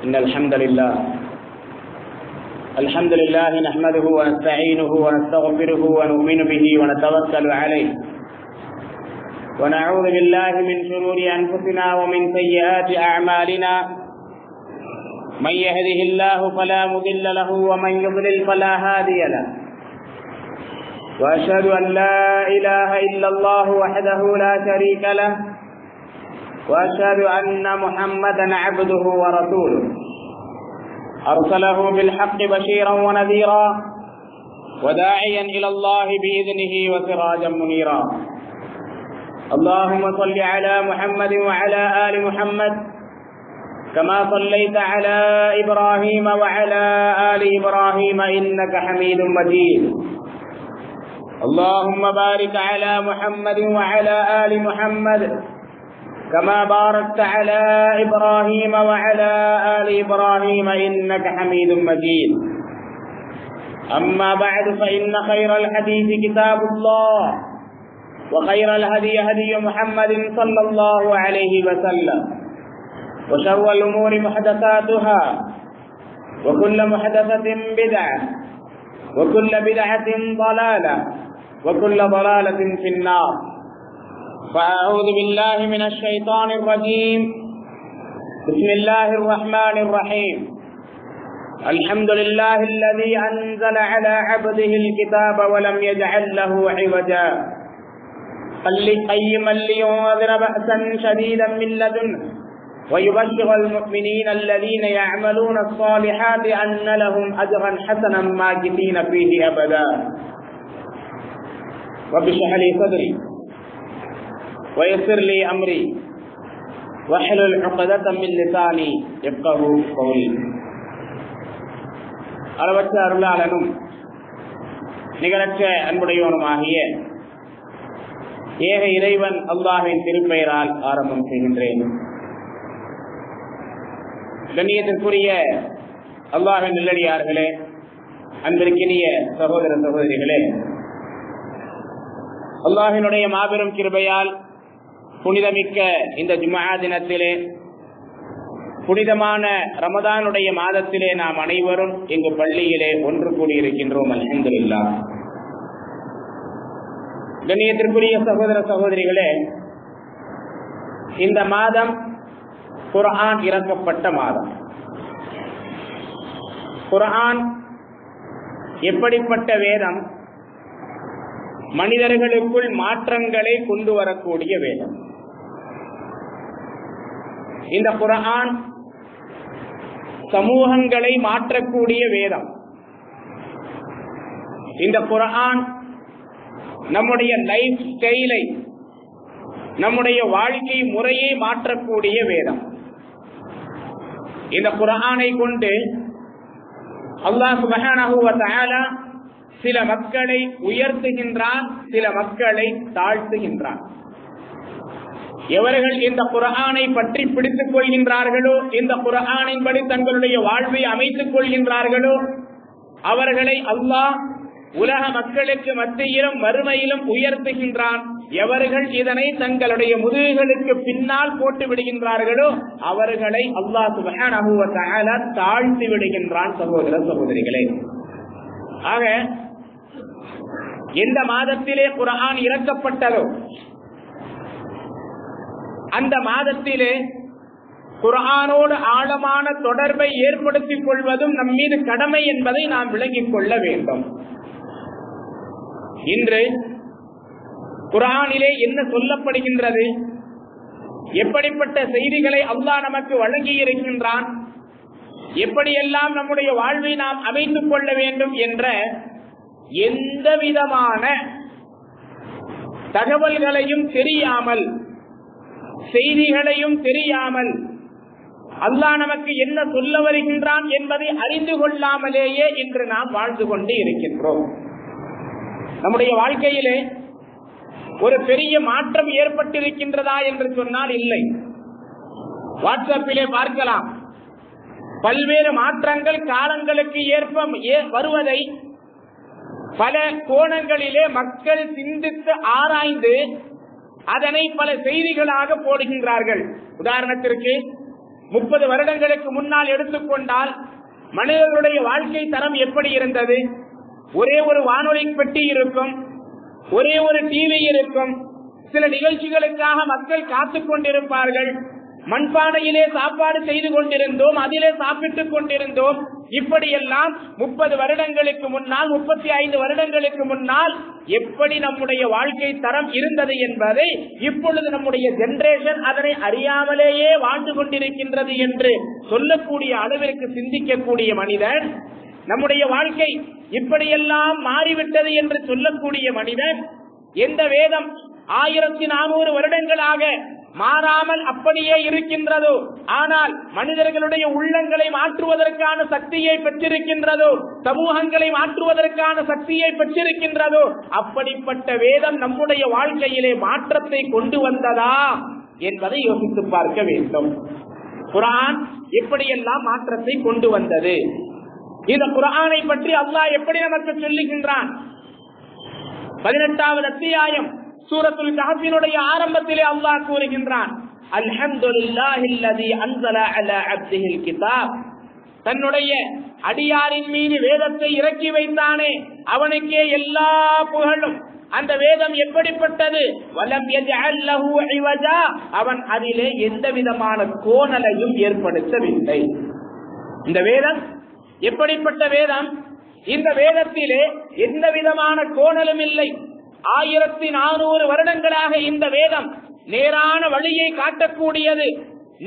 إن الحمد لله نحمده ونستعينه ونستغفره ونؤمن به ونتوكل عليه ونعوذ بالله من شرور أنفسنا ومن سيئات أعمالنا من يهده الله فلا مضل له ومن يضلل فلا هادي له وأشهد أن لا إله إلا الله وحده لا شريك له وأشهد أن محمدا عبده ورسوله أرسله بالحق بشيرا ونذيرا وداعيا إلى الله بإذنه وسراجا منيرا اللهم صل على محمد وعلى آل محمد كما صليت على إبراهيم وعلى آل إبراهيم إنك حميد مجيد اللهم بارك على محمد وعلى آل محمد كما باركت على إبراهيم وعلى آل إبراهيم إنك حميد مجيد أما بعد فإن خير الحديث كتاب الله وخير الهدي هدي محمد صلى الله عليه وسلم وشر الأمور محدثاتها وكل محدثة بدعة وكل بدعة ضلالة وكل ضلالة في النار فأعوذ بالله من الشيطان الرجيم بسم الله الرحمن الرحيم الحمد لله الذي أنزل على عبده الكتاب ولم يجعل له عوجا قيما لينذر بأسا شديدا من لدنه ويبشر المؤمنين الذين يعملون الصالحات أن لهم أجرا حسنا ماكثين فيه أبدا رب اشرح لي صدري ويسر لي أمري واحلل عقدة من لساني يفقهوا قولي. அளவற்ற அருளாளனும் நிகரற்ற அன்புடையவனுமாகிய ஏக இறைவன் அல்லாஹ்வின் திருப்பெயரால் ஆரம்பம் செய்கின்றேன். கண்ணியத்திற்குரிய அல்லாஹ்வின் நல்லடியார்களே, அன்பிற்கினிய சகோதர சகோதரிகளே, அல்லாஹ்வினுடைய மாபெரும் கிருபையால் புனிதமிக்க இந்த ஜும்ஆ தினத்திலே, புனிதமான ரமதானுடைய மாதத்திலே நாம் அனைவரும் இங்கு பள்ளியிலே ஒன்று கூடியிருக்கின்றோம். அல்ஹம்துலில்லாஹ். கண்ணியத்திற்குரிய சகோதர சகோதரிகளே, இந்த மாதம் குர்ஆன் இறக்கப்பட்ட மாதம். குர்ஆன் எப்படிப்பட்ட வேதம்? மனிதர்களுக்குள் மாற்றங்களை கொண்டு வரக்கூடிய வேதம். இந்த குர்ஆன் சமூகங்களை மாற்றக்கூடிய வேதம். இந்த குர்ஆன் நம்முடைய லைஃப் ஸ்டைலை, நம்முடைய வாழ்க்கை முறையை மாற்றக்கூடிய வேதம். இந்த குர்ஆனை கொண்டு அல்லாஹ் சுப்ஹானஹு வ தஆலா சில மக்களை உயர்த்துகின்றான், சில மக்களை தாழ்த்துகின்றான். எவர்கள் இந்த குர்ஆனை பற்றி பிடித்துக் கொள்கின்றார்களோ, இந்த குர்ஆனின்படி தங்களுடைய வாழ்வை அமைத்துக் கொள்கின்றார்களோ, அவர்களை அல்லாஹ் உலக மக்களுக்கு மத்தியிலும் மறுமையிலும் உயர்த்துகின்றான். எவர்கள் இதனை தங்களுடைய முதுகுகளுக்கு பின்னால் போட்டு விடுகின்றார்களோ அவர்களை அல்லாஹ் சுப்ஹானஹு வ தஆலா தாழ்த்தி விடுகின்றான். சகோதர சகோதரிகளே, ஆக எந்த மாதத்திலே குர்ஆன் இறக்கப்பட்டதோ அந்த மாதத்திலே குர்ஆனோடு ஆழமான தொடர்பை ஏற்படுத்திக் கொள்வதும் நம் மீது கடமை என்பதை நாம் விளங்கிக் கொள்ள வேண்டும். இன்று குர்ஆனிலே என்ன சொல்லப்படுகின்றது, எப்படிப்பட்ட செய்திகளை அல்லாஹ் நமக்கு வழங்கி இருக்கின்றான், எப்படியெல்லாம் நம்முடைய வாழ்வை நாம் அமைத்துக் கொள்ள வேண்டும் என்ற எந்த விதமான தகவல்களையும் தெரியாமல், செய்திகளையும் தெரியாமல், அல்லாஹ் நமக்கு என்ன சொல்ல வருகின்றான் என்பதை அறிந்து கொள்ளாமலேயே இன்று நாம் வாழ்ந்து கொண்டு இருக்கின்றோம். நம்முடைய வாழ்க்கையிலே ஒரு பெரிய மாற்றம் ஏற்பட்டிருக்கின்றதா என்று சொன்னால் இல்லை. வாட்ஸ்அப்பிலே பார்க்கலாம், பல்வேறு மாற்றங்கள் காலங்களுக்கு ஏற்ப வருவதை பல கோணங்களிலே மக்கள் சிந்தித்து ஆராய்ந்து அதனை பல செய்திகளாக போடுகின்றார்கள். உதாரணத்திற்கு 30 வருடங்களுக்கு முன்னால் எடுத்துக்கொண்டால் மனிதர்களுடைய வாழ்க்கை தரம் எப்படி இருந்தது? ஒரே ஒரு வானொலி பெட்டி இருக்கும், ஒரே ஒரு டிவி இருக்கும், சில நிகழ்ச்சிகளுக்காக மக்கள் காத்துக் கொண்டிருப்பார்கள். மண்பானையிலே சாப்பாடு செய்து கொண்டிருந்தோம், அதிலே சாப்பிட்டுக் கொண்டிருந்தோம். இப்படியெல்லாம் 30 வருடங்களுக்கு முன்னால், 35 வருடங்களுக்கு முன்னால் எப்படி நம்முடைய வாழ்க்கை தரம் இருந்தது என்பதை இப்பொழுது நம்முடைய ஜெனரேஷன் அதனை அறியாமலேயே வாழ்ந்து கொண்டிருக்கின்றது என்று சொல்லக்கூடிய அளவிற்கு சிந்திக்கக்கூடிய மனிதன், நம்முடைய வாழ்க்கை இப்படியெல்லாம் மாறிவிட்டது என்று சொல்லக்கூடிய மனிதன், எந்த வேதம் 1400 வருடங்களாக மாறாமல் அப்படியே இருக்கின்றதோ, ஆனால் மனிதர்களுடைய உள்ளங்களை மாற்றுவதற்கான சக்தியை பெற்றிருக்கின்றதோ, சமூகங்களை மாற்றுவதற்கான சக்தியை பெற்றிருக்கின்றதோ, அப்படிப்பட்ட வேதம் நம்முடைய வாழ்க்கையிலே மாற்றத்தை கொண்டு வந்ததா என்பதை யோசித்து பார்க்க வேண்டும். குர்ஆன் எப்படியெல்லாம் மாற்றத்தை கொண்டு வந்தது? இந்த குர்ஆனை பற்றி அல்லாஹ் எப்படி நமக்கு சொல்லுகின்றான்? 18வது அத்தியாயம் சூரத்துல் கஹ்ஃபினுடைய ஆரம்பத்திலே அல்லாஹ் கூறுகின்றான், அல்ஹம்துலில்லாஹில்லதி அன்ஸல அலா அப்திஹில் கிதாப். தன்னுடைய அடியாரின் மீது வேதத்தை இறக்கி வைத்தானே, அவனுக்கே எல்லா புகழும். அந்த வேதம் எப்படிப்பட்டது? வலம் யஜஅல் லஹு இவஜா. அவன் அதிலே எந்த விதமான கோணலையும் ஏற்படுத்தவில்லை. இந்த வேதம் எப்படிப்பட்ட வேதம்? இந்த வேதத்திலே எந்த விதமான கோணலும் இல்லை. 1400 வருடங்களாக இந்த வேதம் நேரான வழியை காட்டக்கூடியது,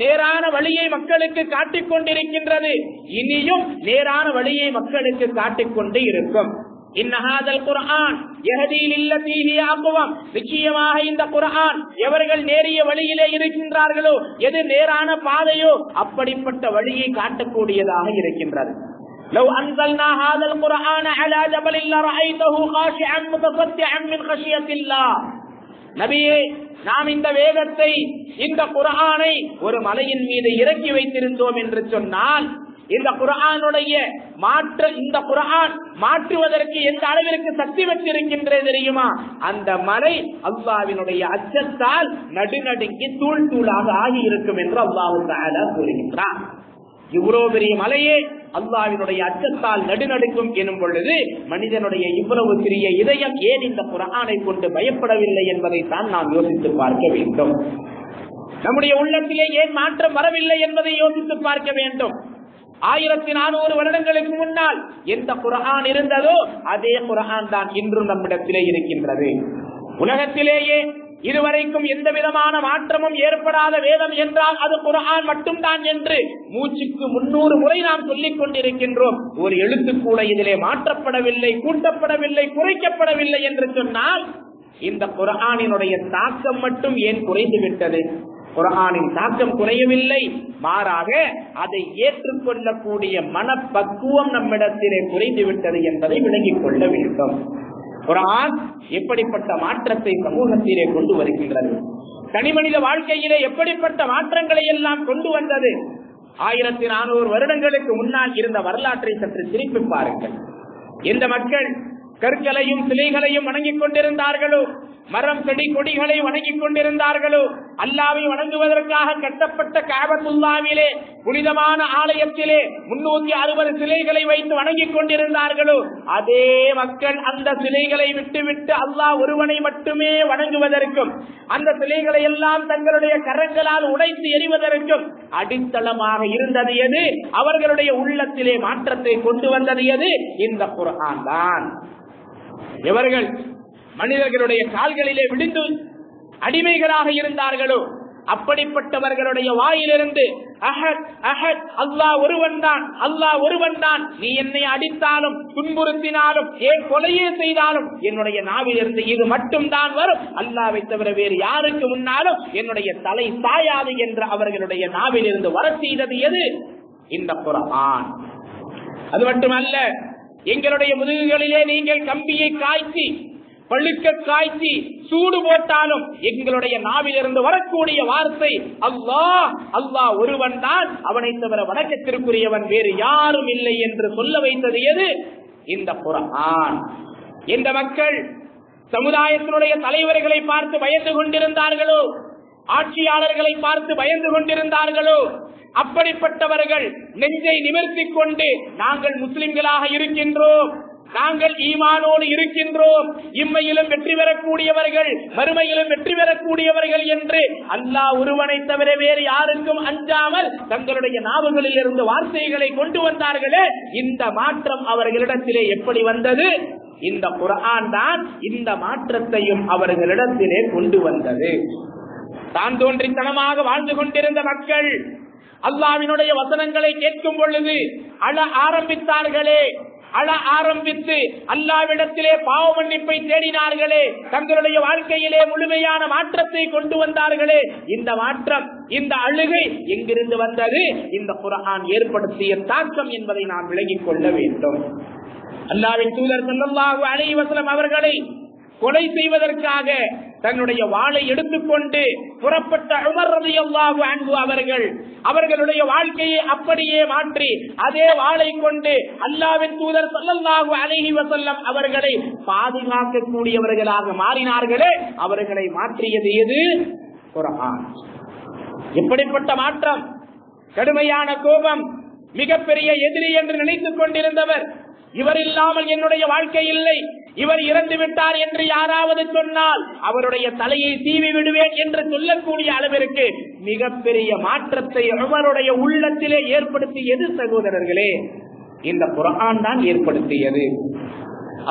நேரான வழியை மக்களுக்கு காட்டிக் கொண்டிருக்கின்றது. இனியும் நேரான வழியை மக்களுக்கு காட்டிக்கொண்டு இருக்கும். இன்னஹாதல் குர்ஆன் யஹ்தி லில்லதி ஹிய அக்வம். நிச்சயமாக இந்த குர்ஆன் எவர்கள் நேரிய வழியிலே இருக்கின்றார்களோ, எது நேரான பாதையோ அப்படிப்பட்ட வழியை காட்டக்கூடியதாக இருக்கின்றது. لو أنزلنا هذا القرآن على جبل لرأيته خاشعا متصدعا من خشية الله. நபியே, நாம் இந்த வேதத்தை, இந்த குர்ஆனை ஒரு மலையின் மீது இறக்கி வைத்திருந்தோம் என்று சொன்னால், இந்த குர்ஆனுடைய இந்த குர்ஆன் மாற்றுவதற்கு எந்த அளவிற்கு சக்தி வச்சிருக்கின்றது தெரியுமா? அந்த மலை அல்லாஹ்வினுடைய அச்சத்தால் நடுநடுங்கி தூள் தூளாக ஆகி இருக்கும் என்று அல்லாஹ் தஆலா கூறுகின்றார். இவ்வளவு பெரிய மலையே அல்லாஹ்வினுடைய அச்சத்தால் நடுநடுக்கும் எனும் பொழுது, மனிதனுடைய இவ்வளவு சிறிய இதயம் ஏன் இந்த குர்ஆனை கொண்டு பயப்படவில்லை என்பதை தான் நாம் யோசித்து பார்க்க வேண்டும். நம்முடைய உள்ளத்திலே ஏன் மாற்றம் வரவில்லை என்பதை யோசித்து பார்க்க வேண்டும். 1400 வருடங்களுக்கு முன்னால் எந்த குர்ஆன் இருந்ததோ அதே குர்ஆன் தான் இன்றும் நம்மிடத்திலே இருக்கின்றது. உலகத்திலேயே இதுவரைக்கும் எந்த விதமான மாற்றமும் ஏற்படாத வேதம் என்றால் அது குர்ஆன் மட்டும்தான் என்று மூச்சுக்கு 300 முறை நாம் சொல்லிக் கொண்டிருக்கின்றோம். ஒரு எழுத்து கூட இதிலே மாற்றப்படவில்லை, கூட்டப்படவில்லை, குறைக்கப்படவில்லை என்று சொன்னால் இந்த குர்ஆனினுடைய தாக்கம் மட்டும் ஏன் குறைந்து விட்டது? குர்ஆனின் தாக்கம் குறையவில்லை, மாறாக அதை ஏற்றுக்கொள்ளக்கூடிய மனப்பக்குவம் நம்மிடத்திலே குறைந்து விட்டது என்பதை விளங்கிக் கொள்ள வேண்டும். குர்ஆன் எப்படிப்பட்ட மாற்றத்தை சமூகத்திலே கொண்டு வருகின்றது? தனிமனித வாழ்க்கையிலே எப்படிப்பட்ட மாற்றங்களை எல்லாம் கொண்டு வந்தது? 1400 வருடங்களுக்கு முன்னால் இருந்த வரலாற்றை சற்று திருப்பி பாருங்கள். எந்த மக்கள் கற்களையும் சிலைகளையும் வணங்கிக் கொண்டிருந்தார்களோ, மரம் செடி கொடிகளை வணங்கிக் கொண்டிருந்தார்களோ, அல்லாஹ்வை வணங்குவதற்காக கட்டப்பட்ட கஅபத்துல்லாஹ்விலே புனிதமான ஆலயத்திலே 360 சிலைகளை வைத்து வணங்கிக் கொண்டிருந்தார்களோ, அதே மக்கள் அந்த சிலைகளை விட்டுவிட்டு அல்லாஹ் ஒருவனை மட்டுமே வணங்குவதற்கும், அந்த சிலைகளை எல்லாம் தங்களுடைய கரங்களால் உடைத்து எறிவதற்கும் அடித்தளமாக இருந்தது எது? அவர்களுடைய உள்ளத்திலே மாற்றத்தை கொண்டு வந்தது எது? இந்த குர்ஆன் தான். எவர்கள் மனிதர்களுடைய கால்களிலே விழுந்து அடிமைகளாக இருந்தார்களோ, அப்படிப்பட்டவர்களுடைய வாயிலிருந்து அஹத் அஹத், அல்லாஹ் ஒருவன் தான், அல்லாஹ் ஒருவன் தான், நீ என்னை அடித்தாலும் துன்புறுத்தினாலும் ஏன் கொலையே செய்தாலும் என்னுடைய நாவிலிருந்து இது மட்டும் தான் வரும், அல்லாஹ்வை தவிர வேறு யாருக்கு முன்னாலும் என்னுடைய தலை சாயாது என்று அவர்களுடைய நாவிலிருந்து வர செய்தது எது? இந்த குர்ஆன். அது மட்டுமல்ல, எங்களுடைய முதுகுகளிலே நீங்கள் கம்பியை காய்ச்சி பழுக்க காய்ச்சி சூடு போட்டாலும் எங்களுடைய நாவிலிருந்து வரக்கூடிய வார்த்தை அல்லாஹ், அல்லாஹ் ஒருவன் தான், அவனை தவிர வணக்கத்திற்குரியவன் வேறு யாரும் இல்லை என்று சொல்ல வைத்தது எது? இந்த குர்ஆன். இந்த மக்கள் சமுதாயத்தினுடைய தலைவர்களை பார்த்து பயந்து கொண்டிருந்தார்களோ, ஆட்சியாளர்களை பார்த்து பயந்து கொண்டிருந்தார்களோ, அப்படிப்பட்டவர்கள் நெஞ்சை நிமிர்த்திக் கொண்டு நாங்கள் முஸ்லிம்களாக இருக்கின்றோம், நாங்கள் ஈமானோடு இருக்கின்றோம், இம்மையிலும் வெற்றி பெறக்கூடியவர்கள் மறுமையிலும் வெற்றி பெறக்கூடியவர்கள் என்று அல்லாஹ் ஒருவனை தவிர வேறு யாருக்கும் அஞ்சாமல் தங்களுடைய நாவுகளில் இருந்து வார்த்தைகளை கொண்டு வந்தார்களே, இந்த மாற்றம் அவர்களிடத்திலே எப்படி வந்தது? இந்த குர்ஆன் தான் இந்த மாற்றத்தையும் அவர்களிடத்திலே கொண்டு வந்தது. தான் தோன்றித்தனமாக வாழ்ந்து கொண்டிருந்த மக்கள் அல்லாஹ்வினுடைய வசனங்களை கேட்கும் பொழுது அழ ஆரம்பித்தார்களே, அழ ஆரம்பித்து அல்லாஹ்விடத்திலே பாவ மன்னிப்பை தேடினார்களே, தங்களுடைய வாழ்க்கையிலே முழுமையான மாற்றத்தை கொண்டு வந்தார்களே. இந்த மாற்றம், இந்த அழுகை எங்கிருந்து வந்தது? இந்த குர்ஆன் ஏற்படுத்திய தாக்கம் என்பதை நாம் விளங்கிக் கொள்ள வேண்டும். அல்லாஹ்வின் தூதர் ஸல்லல்லாஹு அலைஹி வஸல்லம் அவர்களை கொலை செய்வதற்காக தன்னுடைய வாளை எடுத்துக்கொண்டு புறப்பட்ட உமர் ரலியல்லாஹு அன்ஹு அவர்களுடைய வாழ்க்கையை அப்படியே மாற்றி அதே வாளை கொண்டு அல்லாஹ்வின் தூதர் ஸல்லல்லாஹு அலைஹி வஸல்லம் அவர்களை பாதுகாக்கக்கூடியவர்களாக மாறினார்களே. அவர்களை மாற்றியது எது? குர்ஆன். எப்படிப்பட்ட மாற்றம்! கடுமையான கோபம், மிகப்பெரிய எதிரி என்று நினைத்துக் கொண்டிருந்தவர், இவர் இல்லாமல் என்னுடைய வாழ்க்கை இல்லை, இவர் இறந்து விட்டார் என்று யாராவது சொன்னால் அவருடைய தலையை சீவி விடுவேன் என்று சொல்லக்கூடிய அளவிற்கு மிகப்பெரிய மாற்றத்தை உமருடைய உள்ளத்திலே ஏற்படுத்தியது சகோதரர்களே, இந்த குர்ஆன் தான் ஏற்படுத்தியது.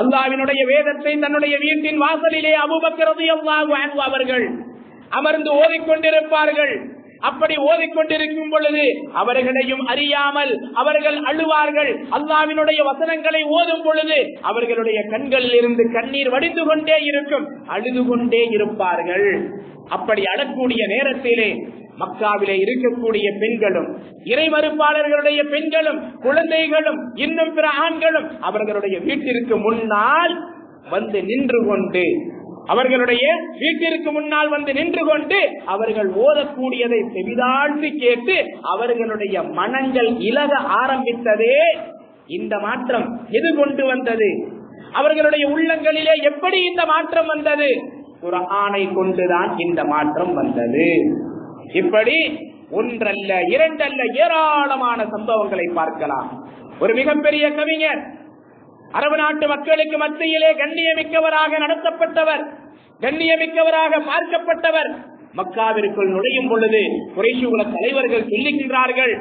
அல்லாஹ்வினுடைய வேதத்தை தன்னுடைய வீட்டின் வாசலிலே அபூபக்கர் ரலியல்லாஹு அன்ஹு அவர்கள் அமர்ந்து ஓதிக்கொண்டிருப்பார்கள். அப்படி ஓதிக்கொண்டிருக்கும் பொழுது அவர்களையும் அறியாமல் அவர்கள் அழுவார்கள். அல்லாஹ்வினுடைய வசனங்களை ஓதும் பொழுது அவர்களுடைய கண்களில் இருந்து கண்ணீர் வடிந்து கொண்டே இருக்கும், அழுது கொண்டே இருப்பார்கள். அப்படி அழக்கூடிய நேரத்திலே மக்காவிலே இருக்கக்கூடிய பெண்களும் இறை மறுப்பாளர்களுடைய பெண்களும் குழந்தைகளும் இன்னும் பிற ஆண்களும் அவர்களுடைய வீட்டிற்கு முன்னால் வந்து நின்று கொண்டு அவர்கள் ஓதக்கூடியதை செவிதாழ்த்தி கேட்டு அவர்களுடைய மனங்கள் இலக ஆரம்பித்ததே. இந்த மாற்றம் எது கொண்டு வந்தது? அவர்களுடைய உள்ளங்களிலே எப்படி இந்த மாற்றம் வந்தது? குர்ஆனை கொண்டுதான் இந்த மாற்றம் வந்தது. இப்படி ஒன்றல்ல இரண்டல்ல ஏராளமான சம்பவங்களை பார்க்கலாம். ஒரு மிகப்பெரிய கவிஞர், அரபு நாட்டு மக்களுக்கு மத்தியிலே கண்ணியமிக்கவராக நடத்தப்பட்டவர், கண்ணியமிக்கவராக பார்க்கப்பட்டவர், மக்காவிற்குள் நுழையும் பொழுது குறைஷி குல தலைவர்கள் சொல்லுகின்றார்கள்,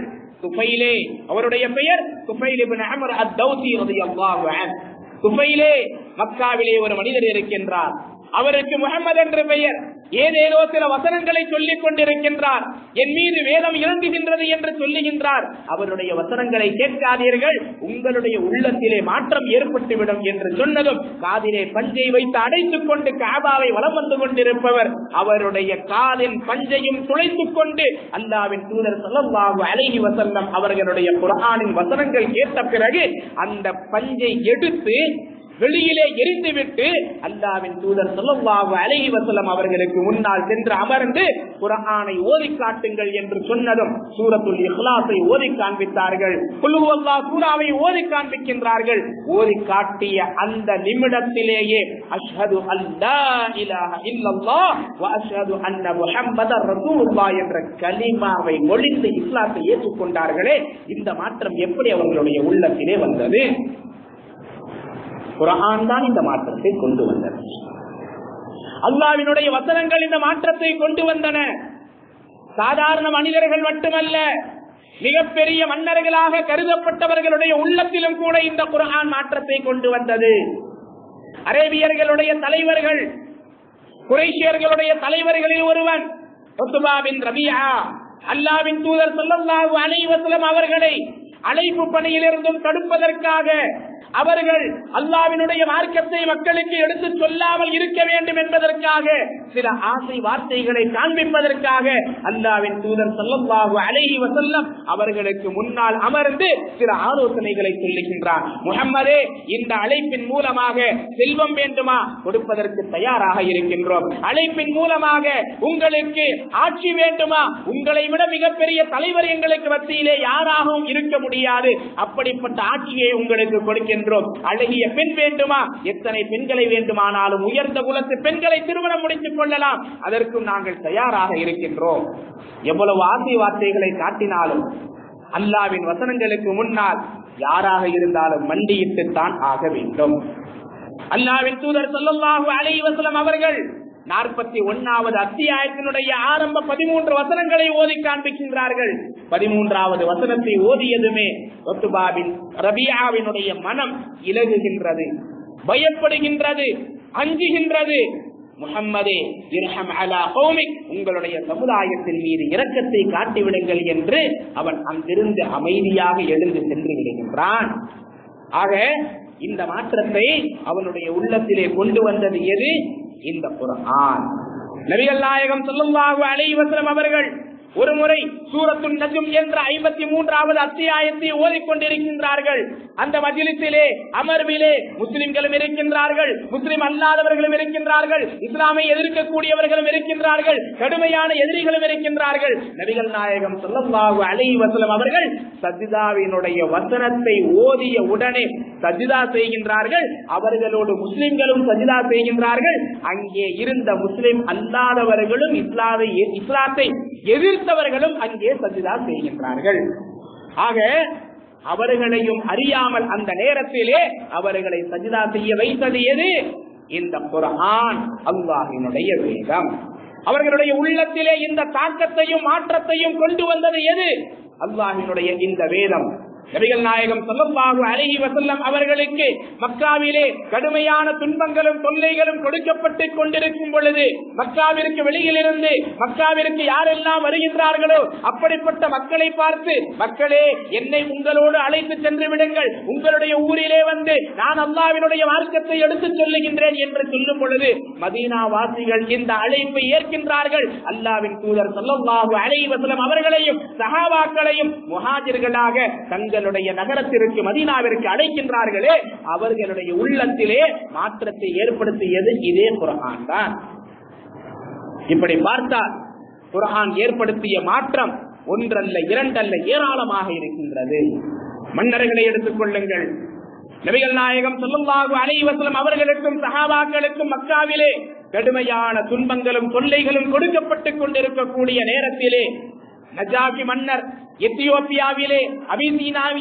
துஃபைலே, அவருடைய பெயர் துஃபைல் இப்னு அம்ர் அத்-தௌசி ரலியல்லாஹு அன்ஹு. துஃபைலே, மக்காவிலே ஒரு மனிதர் இருக்கின்றார், அவருக்கு முஹம்மது என்ற பெயர். ஏதேனோ சில வசனங்களை சொல்லிக் கொண்டிருக்கின்றார், என் மீது வேதம் இறங்குகின்றது என்று சொல்லுகின்றார். அவருடைய வசனங்களை கேட்காதீர்கள், உங்களுடைய உள்ளத்திலே மாற்றம் ஏற்பட்டுவிடும் என்று சொன்னதும் காதிலே பஞ்சை வைத்து அடைத்துக் கொண்டு காபாவை வலம் வந்து கொண்டிருப்பவர் அவருடைய காதின் பஞ்சையும் துளைத்துக் கொண்டு அல்லாஹ்வின் தூதர் ஸல்லல்லாஹு அலைஹி வஸல்லம் அவர்களுடைய குர்ஆனின் வசனங்கள் கேட்ட பிறகு அந்த பஞ்சை எடுத்து வெளியிலே எரிந்துவிட்டு அல்லாஹ்வின் தூதர் ஸல்லல்லாஹு அலைஹி வஸல்லம் அவர்களுக்கு முன்னால் சென்று அமர்ந்து குர்ஆனை ஓதி காட்டுங்கள் என்று சொன்னதும் சூரத்துல் இக்லாஸை ஓதி காண்பித்தார்கள், குல் ஹுவல்லாஹ் சூராவை ஓதி காண்பிக்கின்றார்கள். ஓதி காட்டிய அந்த நிமிடத்திலேயே அஷ்ஹது அல்லா இலாஹ இல்லல்லாஹ் வ அஷ்ஹது அன்ன முஹம்மதர் ரசூலுல்லாஹ் என்ற கலிமாவை மொழிந்து இஸ்லாத்தை ஏற்றுக்கொண்டார்களே. இந்த மாற்றம் எப்படி அவர்களுடைய உள்ளத்திலே வந்தது? குர்ஆன் தான் இந்த மாற்றத்தை கொண்டு வந்தது. அல்லாஹ்வினுடைய வசனங்கள் இந்த மாற்றத்தை கொண்டு வந்தன. சாதாரண மனிதர்கள் மட்டுமல்ல, மிகப்பெரிய மன்னர்களாக கருதப்பட்டவர்களுடைய உள்ளத்திலும் கூட இந்த குர்ஆன் மாற்றத்தை கொண்டு வந்தது. அரேபியர்களுடைய தலைவர்கள், குறைஷியர்களுடைய தலைவர்களில் ஒருவன் உத்பா பின் ரபீஆ, அல்லாஹ்வின் தூதர் ஸல்லல்லாஹு அலைஹி வஸல்லம் அவர்களை அழைப்பு பணியிலிருந்தும் தடுப்பதற்காக அவர்கள் அல்லாஹ்வினுடைய மார்க்கத்தை மக்களுக்கு எடுத்து சொல்லாமல் இருக்க வேண்டும் என்பதற்காக சில ஆசை வார்த்தைகளை காண்பிப்பதற்காக அல்லாஹ்வின் தூதர் ஸல்லல்லாஹு அலைஹி வஸல்லம் அவர்களுக்கு முன்னால் அமர்ந்து சில ஆலோசனைகளை சொல்லுகின்றார். முஹம்மதே, இந்த அழைப்பின் மூலமாக செல்வம் வேண்டுமா? கொடுப்பதற்கு தயாராக இருக்கின்றோம். அழைப்பின் மூலமாக உங்களுக்கு ஆட்சி வேண்டுமா? உங்களை விட மிகப்பெரிய தலைவர் எங்களுக்கு மத்தியிலே யாராகவும் இருக்க முடியாது. அப்படிப்பட்ட ஆட்சியை உங்களுக்கு கொடுக்கின்ற வருகின்றோம். அழகிய பெண் வேண்டுமா? எத்தனை பெண்களை வேண்டுமானாலும் உயர்ந்த குலத்து பெண்களை திருமணம் முடித்துக் கொள்ளலாம். அதற்கும் நாங்கள் தயாராக இருக்கின்றோம். எவ்வளவு ஆசை வார்த்தைகளை காட்டினாலும் அல்லாஹ்வின் வசனங்களுக்கு முன்னால் யாராக இருந்தாலும் மண்டியிட்டுத்தான் ஆக வேண்டும். அல்லாஹ்வின் தூதர் ஸல்லல்லாஹு அலைஹி வஸல்லம் அவர்கள் 41வது அத்தியாயத்தினுடைய ஆரம்ப 13 வசனங்களை ஓதி காண்பிக்கின்றார்கள். 13வது வசனத்தை ஓதியதுமே உத்பாபின் ரபியாவினுடைய மனம் இலகுகின்றது, பயப்படுகின்றது, அஞ்சுகின்றது. முஹம்மதே இர்ஹம் அலா கௌமிக், உங்களுடைய சமுதாயத்தின் மீது இரக்கத்தை காட்டிவிடுங்கள் என்று அவன் அங்கிருந்து அமைதியாக எழுந்து சென்று விடுகின்றான். ஆக இந்த மாற்றத்தை அவனுடைய உள்ளத்திலே கொண்டு வந்தது எது? இந்த குர்ஆன். நபிகள் நாயகம் ஸல்லல்லாஹு அலைஹி வஸல்லம் அவர்கள் ஒரு முறை சூரத்துன் நஜ்ம் என்ற 53வது அத்தியாயத்தை ஓதிக்கொண்டிருக்கின்றார்கள். அந்த மஜ்லிஸிலே அமர்விலே முஸ்லிம்களும் இருக்கின்றார்கள், முஸ்லிம் அல்லாதவர்களும் இருக்கின்றார்கள், இஸ்லாமை எதிர்க்கக்கூடியவர்களும் இருக்கின்றார்கள், கடுமையான எதிரிகளும் இருக்கின்றார்கள். நபிகள் நாயகம் ஸல்லல்லாஹு அலைஹி வஸல்லம் அவர்கள் சஜ்தாவினுடைய வசனத்தை ஓதிய உடனே சஜ்தா செய்கின்றார்கள். அவர்களோடு முஸ்லிம்களும் சஜ்தா செய்கின்றார்கள். அங்கே இருந்த முஸ்லிம் அல்லாதவர்களும் இஸ்லாத்தை எதிர்த்தவர்களும் அங்கே சஜ்தா செய்கின்றார்கள். ஆக அவர்களையும் அறியாமல் அந்த நேரத்திலே அவர்களை சஜ்தா செய்ய வைத்தது எது? இந்த குர்ஆன், அல்லாஹ்வினுடைய வேதம். அவர்களுடைய உள்ளத்திலே இந்த தாக்கத்தையும் மாற்றத்தையும் கொண்டு வந்தது எது? அல்லாஹ்வினுடைய இந்த வேதம். நபிகள் நாயகம் ஸல்லல்லாஹு அலைஹி வஸல்லம் அவர்களுக்கு மக்காவிலே கடுமையான துன்பங்களும் தொல்லைகளும் கொடுக்கப்பட்டுக் கொண்டிருக்கும் பொழுது மக்காவிற்கு வெளியிலிருந்து மக்காவிற்கு யாரெல்லாம் வருகின்றார்களோ அப்படிப்பட்ட மக்களை பார்த்து, மக்களே என்னை உங்களோடு அழைத்து சென்று விடுங்கள், உங்களுடைய ஊரிலே வந்து நான் அல்லாஹ்வினுடைய மார்க்கத்தை எடுத்துச் சொல்லுகின்றேன் என்று சொல்லும் பொழுது மதீனா வாசிகள் இந்த அழைப்பை ஏற்கின்றார்கள். அல்லாஹ்வின் தூதர் ஸல்லல்லாஹு அலைஹி வஸல்லம் அவர்களையும் சஹாபாக்களையும் முஹாஜிர்களாக தங்களுடைய நகரத்திற்கு மதீனாவிற்கு அழைக்கின்றார்களே, அவர்களுடைய உள்ளத்திலே மாற்றத்தை ஏற்படுத்தியது இதே குர்ஆன் தான். இப்படி பார்த்தால் குர்ஆன் ஏற்படுத்திய மாற்றம் ஒன்றல்ல, இரண்டல்ல, ஏராளமாக இருக்கின்றது. மன்னர்களை எடுத்துக் கொள்ளுங்கள். நபிகள் நாயகம் ஸல்லல்லாஹு அலைஹி வஸல்லம் அவர்களுக்கும் சஹாபாக்களுக்கும் மக்காவிலே கடுமையான துன்பங்களும் தொல்லைகளும் கொடுக்கப்பட்டுக் கொண்டிருக்கக்கூடிய நேரத்திலே நஜாஷி மன்னர் எத்தியோப்பியாவிலே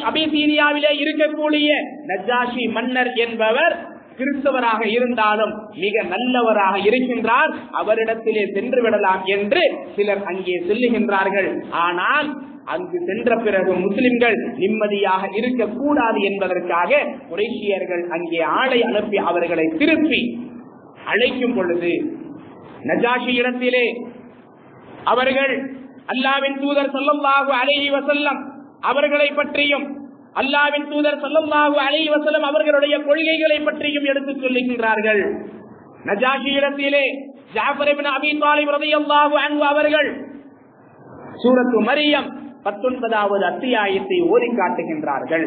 அபிசீனியாவிலே இருக்கக்கூடிய நஜாஷி மன்னர் என்பவர் கிறிஸ்தவராக இருந்தாலும் மிக நல்லவராக இருக்கின்றார், அவரிடத்திலே சென்று விடலாம் என்று சிலர் அங்கே சொல்லுகின்றார்கள். ஆனால் அங்கு சென்ற பிறகு முஸ்லிம்கள் நிம்மதியாக இருக்கக்கூடாது என்பதற்காக குறைஷியர்கள் அங்கே ஆளை அனுப்பி அவர்களை திருப்பி அழைக்கும் பொழுது நஜாஷி இடத்திலே அவர்கள் அல்லாஹ்வின் தூதர் ஸல்லல்லாஹு அலைஹி வஸல்லம் அவர்களை பற்றியும் அல்லாஹ்வின் தூதர் ஸல்லல்லாஹு அலைஹி வஸல்லம் அவர்களுடைய கொள்கைகளை பற்றியும் எடுத்துச் சொல்லுகின்றார்கள். நஜாஷி இடத்திலே ஜாஃபர் இப்னு அபீ தாலிப் ரலியல்லாஹு அன்ஹு அவர்கள் சூரத்து மரியம் 19வது அத்தியாயத்தை ஓதி காட்டுகின்றார்கள்.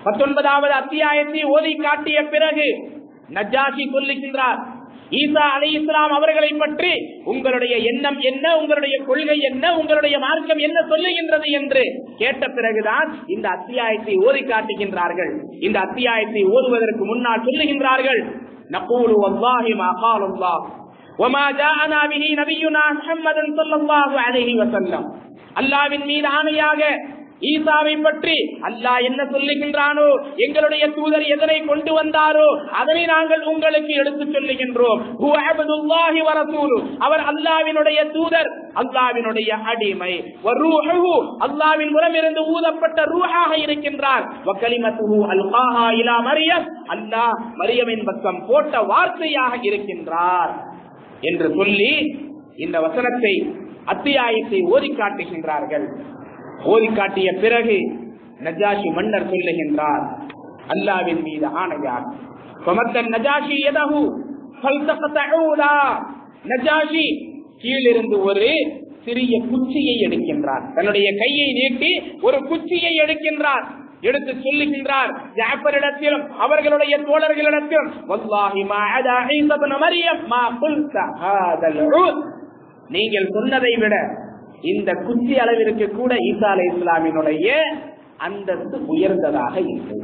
19வது அத்தியாயத்தை ஓதி காட்டிய பிறகு நஜாஷி சொல்லுகின்றார், ஈசா அலைஹிஸ்ஸலாம் அவர்களை பற்றி உங்களுடைய எண்ணம் என்ன, உங்களுடைய கொள்கை என்ன, உங்களுடைய மார்க்கம் என்ன சொல்லுகின்றது என்று கேட்ட பிறகுதான் இந்த அத்தியாயத்தை ஓதி காட்டுகின்றார்கள். இந்த அத்தியாயத்தை ஓதுவதற்கு முன்னால் சொல்லுகின்றார்கள், நகூலு வல்லாஹி மா காலல்லாஹ் வமா ஜாஅனா பிஹி நபியுனா முஹம்மதுன் ஸல்லல்லாஹு அலைஹி வஸல்லம். அல்லாஹ்வின் மீது ஆணையாக ஈசாவை பற்றி அல்லாஹ் என்ன சொல்லுகின்றானோ, எங்களுடைய தூதர் எதனை கொண்டு வந்தாரோ அதனை நாங்கள் உங்களுக்கு எடுத்துச் சொல்லுகின்றோம். அவர் அல்லாஹ்வினுடைய தூதர், அல்லாஹ்வினுடைய அடிமை, அல்லாஹ்வின் புறமிருந்து ஊதப்பட்ட ரூஹாக இருக்கின்றார். அல்லாஹ் மரியமின் பக்கம் போட்ட வார்த்தையாக இருக்கின்றார் என்று சொல்லி இந்த வசனத்தை அத்தியாயத்தை ஓதி காட்டுகின்றார்கள். ஓதி காட்டிய பிறகு நஜாஷி மன்னர் சொல்லுகின்றார், அல்லாஹ்வின் மீது ஆணையாக நஜாஷி கீழிருந்து ஒரு சிறிய குச்சியை எடுக்கின்றார். தன்னுடைய கையை நீட்டி ஒரு குச்சியை எடுக்கின்றார். எடுத்து சொல்லுகின்றார் ஜாஃபரிடத்திலும் அவர்களுடைய தோழர்களிடத்திலும், வல்லாஹி மா அதா ஈஸா இப்னு மரியம் மா குல்த ஹாதல் உத். நீங்கள் சொன்னதை விட இந்த குச்சி அளவிற்கு கூட ஈசா அலைஹிஸ்ஸலாமினுடைய அந்தஸ்து உயர்ந்ததாக இல்லை.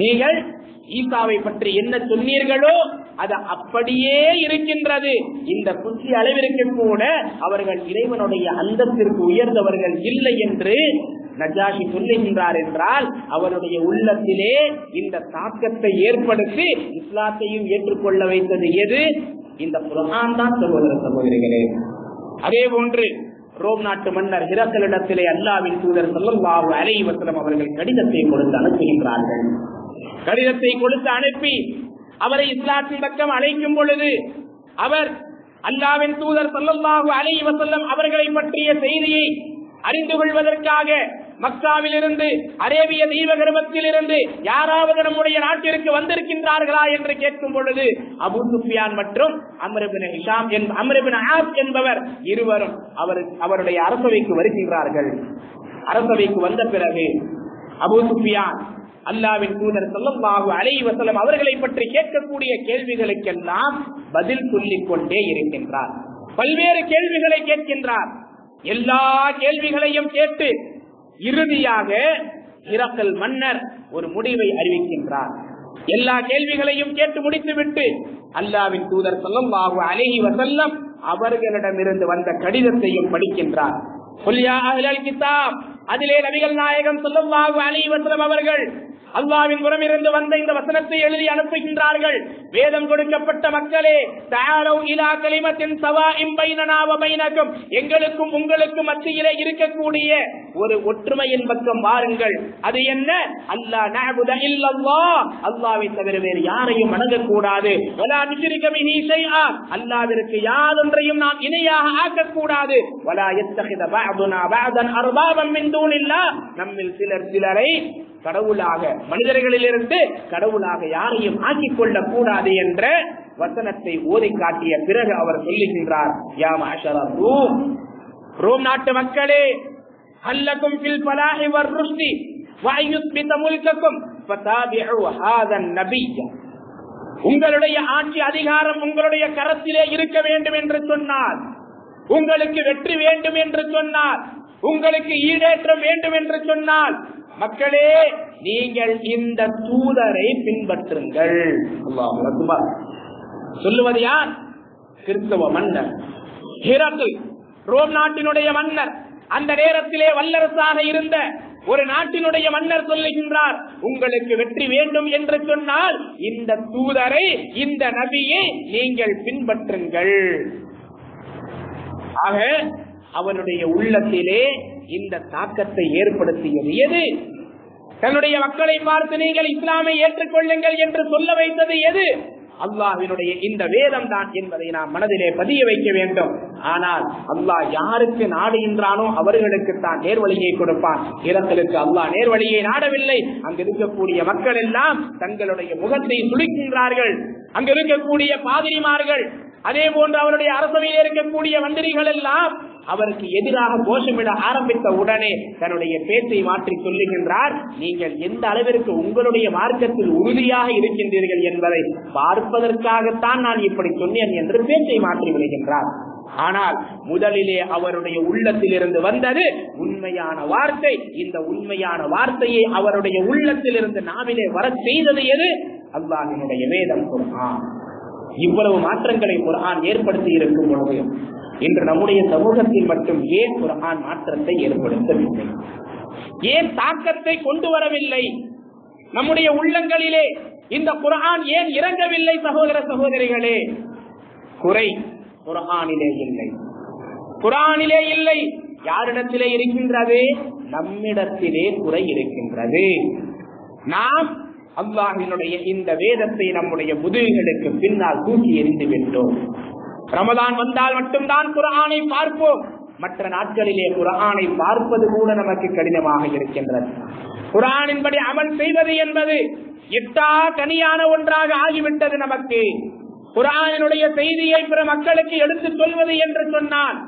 நீங்கள் ஈசாவை பற்றி என்ன சொன்னீர்களோ அது அப்படியே இருக்கின்றது. இந்த குச்சி அளவிற்கு கூட அவர்கள் இறைவனுடைய அந்தத்திற்கு உயர்ந்தவர்கள் இல்லை என்று நஜாஷி சொல்லுகின்றார் என்றால் அவருடைய உள்ளத்திலே இந்த தாக்கத்தை ஏற்படுத்தி இஸ்லாத்தையும் ஏற்றுக்கொள்ள வைத்தது எது? இந்த குர்ஆன் தான் சகோதரர்களே. அதே போன்று ரோம் நாட்டு மன்னர் ஹிரக்கலிடத்திலே அல்லாஹ்வின் தூதர் ஸல்லல்லாஹு அலைஹி வஸல்லம் அவர்கள் கடிதத்தை கொடுத்து அனுப்புகின்றார்கள். கடிதத்தை கொடுத்து அனுப்பி அவரை இஸ்லாத்தின் பக்கம் அழைக்கும் பொழுது அவர் அல்லாஹ்வின் தூதர் ஸல்லல்லாஹு அலைஹி வஸல்லம் அவர்களை பற்றிய செய்தியை அறிந்து கொள்வதற்காக மக்காவில் இருந்து அரேபிய தீபகற்பத்தில் இருந்து யாராவது நம்முடைய நாட்டிற்கு வந்திருக்கின்றார்களா என்று கேட்கும் பொழுது அபூ சுஃபியான் மற்றும் அம்ர் இப்னு ஆஸ் என்பவர் இருவரும் அவருடைய அரசவைக்கு வருகின்றார்கள். அரசவைக்கு வந்த பிறகு அபூ சுஃபியான் அல்லாஹ்வின் தூதர் ஸல்லல்லாஹு அலைஹி வஸல்லம் அவர்களை பற்றி கேட்கக்கூடிய கேள்விகளுக்கெல்லாம் பதில் சொல்லிக் கொண்டே இருக்கின்றார். பல்வேறு கேள்விகளை கேட்கின்றார். எல்லா கேள்விகளையும் கேட்டு இறுதியாக ஹிரக்கல் மன்னர் ஒரு முடிவை அறிவிக்கின்றார். எல்லா கேள்விகளையும் கேட்டு முடித்துவிட்டு அல்லாஹ்வின் தூதர் ஸல்லல்லாஹு அலைஹி வஸல்லம் அவர்களிடமிருந்து வந்த கடிதத்தையும் படிக்கின்றார். குல் யா அஹ்லல் கிதாப், அதிலே நபிகள் நாயகம் ஸல்லல்லாஹு அலைஹி வஸல்லம் அவர்கள் அல்லாஹ்வின் புறமிருந்து வந்த இந்த வசனத்தை எழுதி அனுப்புகின்றார்கள். வேதம் கொடுக்கப்பட்ட மக்களே, தஆலு இலா கலிமத்தின் ஸவாஇன் பைனனா வ பைனக்கும், எங்களுக்கும் உங்களுக்கும் மத்தியிலே இருக்கக்கூடிய ஒரு ஒற்றுமையின் பக்கம் வாருங்கள். அது என்ன? அல்லா நஅபுத இல்லல்லாஹ், அல்லாஹ்வை தவிர வேறு யாரையும் வணங்கக் கூடாது. வலா நுஷ்ரிக பிஹி ஷைஆ, அல்லாஹ்விற்கு யாதொன்றையும் நாம் இணையாக ஆக்கக் கூடாது. வலா யத்தகித பஅதுனா பஅதன் அர்பாபன் மின் தூனில்லாஹ், நம்மில் சிலர் சிலரை கடவுளாக, மனிதர்களிலிருந்து கடவுளாக யாரையும் ஆக்கிக் கொள்ளக் கூடாது என்ற வசனத்தை ஓதி காட்டிய பிறகு அவர் சொல்லுகின்றார், யா மஅஷர ரூம், ரோம் நாட்டு மக்களே, ஹல்லகும் ஃபில் ஃபலாஹி வர் ருஷ்தி வ யுஸ்பித முல்கக்கும் ஃபதாபிஉ ஹாதன் நபிய்ய, உங்களுடைய ஆட்சி அதிகாரம் உங்களுடைய கரத்திலே இருக்க வேண்டும் என்று சொன்னால், உங்களுக்கு வெற்றி வேண்டும் என்று சொன்னால், உங்களுக்கு ஈடேற்றம் வேண்டும் என்று சொன்னால், மக்களே நீங்கள் இந்த தூதரை பின்பற்றுங்கள். அல்லாஹ் அக்பர். சொல்லுவது யார்? கிறிஸ்தவ மன்னர் ஹிரக்கல், ரோம் நாட்டினுடைய மன்னர். அந்த நேரத்திலே வல்லரசாக இருந்த ஒரு நாட்டினுடைய மன்னர் சொல்லுகின்றார், உங்களுக்கு வெற்றி வேண்டும் என்று சொன்னால் இந்த தூதரை, இந்த நபியை நீங்கள் பின்பற்றுங்கள். ஆக அவனுடைய உள்ளத்திலே இந்த தாக்கத்தை ஏற்படுத்தியது எது? தன்னுடைய மக்களை பார்த்து நீங்கள் இஸ்லாமை ஏற்றுக்கொள்ளுங்கள் என்று சொல்ல வைத்தது எது? அல்லாஹ்வினுடைய இந்த வேதம் தான் என்பதை நாம் மனதிலே பதிய வைக்க வேண்டும். ஆனால் அல்லாஹ் யாருக்கு நாடுகின்றானோ அவர்களுக்கு தான் நேர்வழியை கொடுப்பான். ஹிரக்கலுக்கு அல்லாஹ் நேர்வழியை நாடவில்லை. அங்கு இருக்கக்கூடிய மக்கள் எல்லாம் தங்களுடைய முகத்தை சுளிக்கின்றார்கள். அங்கு இருக்கக்கூடிய பாதிரிமார்கள், அதே போன்று அவருடைய அரசவையில் இருக்கக்கூடிய மந்திரிகள் எல்லாம் அவருக்கு எதிராக கோஷமிட ஆரம்பித்த உடனே தன்னுடைய பேச்சை மாற்றி சொல்லுகின்றார், நீங்கள் எந்த அளவிற்கு உங்களுடைய மார்க்கத்தில் உறுதியாக இருக்கின்றீர்கள் என்பதை பார்ப்பதற்காகத்தான் நான் இப்படி சொன்னேன் என்று பேச்சை மாற்றி விடுகின்றார். ஆனால் முதலிலே அவருடைய உள்ளத்திலிருந்து வந்தது உண்மையான வார்த்தை. இந்த உண்மையான வார்த்தையை அவருடைய உள்ளத்திலிருந்து நாவிலே வர செய்தது எது? அல்லாஹ்வினுடைய வேதம் குர்ஆன். இவ்வளவு மாற்றங்களை குர்ஆன் ஏற்படுத்தி இருக்கும் பொழுது இன்று நம்முடைய சமூகத்தில் மட்டும் ஏன் குர்ஆன் மாற்றத்தை ஏற்படுத்தவில்லை? ஏன் தாக்கத்தை கொண்டு வரவில்லை? நம்முடைய உள்ளங்களிலே இந்த குர்ஆன் ஏன் இறங்கவில்லை? சகோதர சகோதரிகளே, குறை குர்ஆனிலே இல்லை. குர்ஆனிலே இல்லை. யாரிடத்திலே இருக்கின்றது? நம்மிடத்திலே குறை இருக்கின்றது. நாம் அல்லாஹ்வினுடைய இந்த வேதத்தை நம்முடைய முதுகுகளுக்கு பின்னால் தூக்கி எறிந்து விட்டோம். ரமதான் வந்தால் மட்டும்தான் குர்ஆனை பார்ப்போம். மற்ற நாட்களிலே குர்ஆனை பார்ப்பது கூட நமக்கு கடினமாக இருக்கின்றது. குர்ஆனின்படி அமல் செய்வது என்பது எட்டா கனியான ஒன்றாக ஆகிவிட்டது நமக்கு. குர்ஆனினுடைய செய்தியை பிற மக்களுக்கு எடுத்துச் சொல்வது என்று சொன்னால்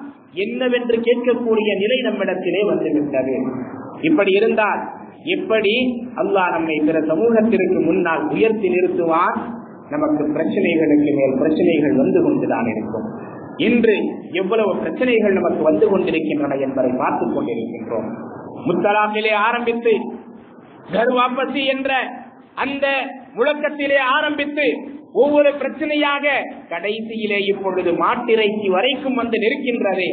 என்னவென்று கேட்கக்கூடிய நிலை நம்மிடத்திலே வந்துவிட்டது. இப்படி இருந்தால் எப்படி அல்லாஹ் நம்மை பிற சமூகத்திற்கு முன்னால் உயர்த்தி நிறுத்துவான்? நமக்கு பிரச்சனைகளுக்கு மேல் பிரச்சனைகள் வந்து கொண்டுதான் இருக்கும். இன்று எவ்வளவு பிரச்சனைகள் நமக்கு வந்து கொண்டிருக்கின்றன என்பதை பார்த்துக் கொண்டிருக்கின்றோம். முத்தலாக்கிலே ஆரம்பித்து கர் வாபசி என்ற அந்த முழக்கத்திலே ஆரம்பித்து ஒவ்வொரு பிரச்சனையாக கடைசியிலே இப்பொழுது மாட்டிறைச்சி வரைக்கும் வந்து நிற்கின்றது.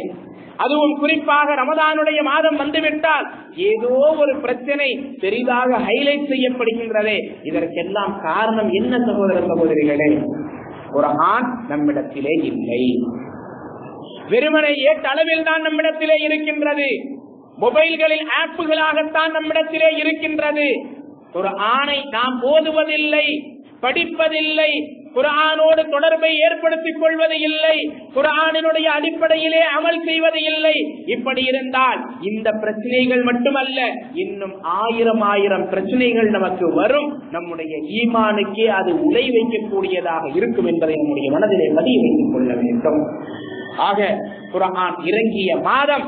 அதுவும் குறிப்பாக ரமதானுடைய மாதம் வந்துவிட்டால் ஏதோ ஒரு பிரச்சனை பெரிதாக ஹைலைட் செய்யப்படுகின்றதே. இதற்கெல்லாம் காரணம் என்ன சகோதர சகோதரிகளே? குர்ஆன் நம்மிடத்திலே இல்லை. வெறுமனை ஏற்றளவில் தான் நம்மிடத்திலே இருக்கின்றது. மொபைல்களில் ஆப்புகளாகத்தான் நம்மிடத்திலே இருக்கின்றது. குர்ஆனை நாம் ஓதுவதில்லை, படிப்பதில்லை, குர்ஆனோடு தொடர்பை ஏற்படுத்திக் கொள்வது இல்லை, குர்ஆனினுடைய அடிப்படையிலே அமல் செய்வது இல்லை. இப்படி இருந்தால் இந்த பிரச்சனைகள் மட்டுமல்ல, இன்னும் ஆயிரம் பிரச்சனைகள் நமக்கு வரும். நம்முடைய ஈமானுக்கே அது உலை வைக்கக்கூடியதாக இருக்கும் என்பதை நம்முடைய மனதிலே பதிய வைத்துக் கொள்ள வேண்டும். ஆக குர்ஆன் இறங்கிய மாதம்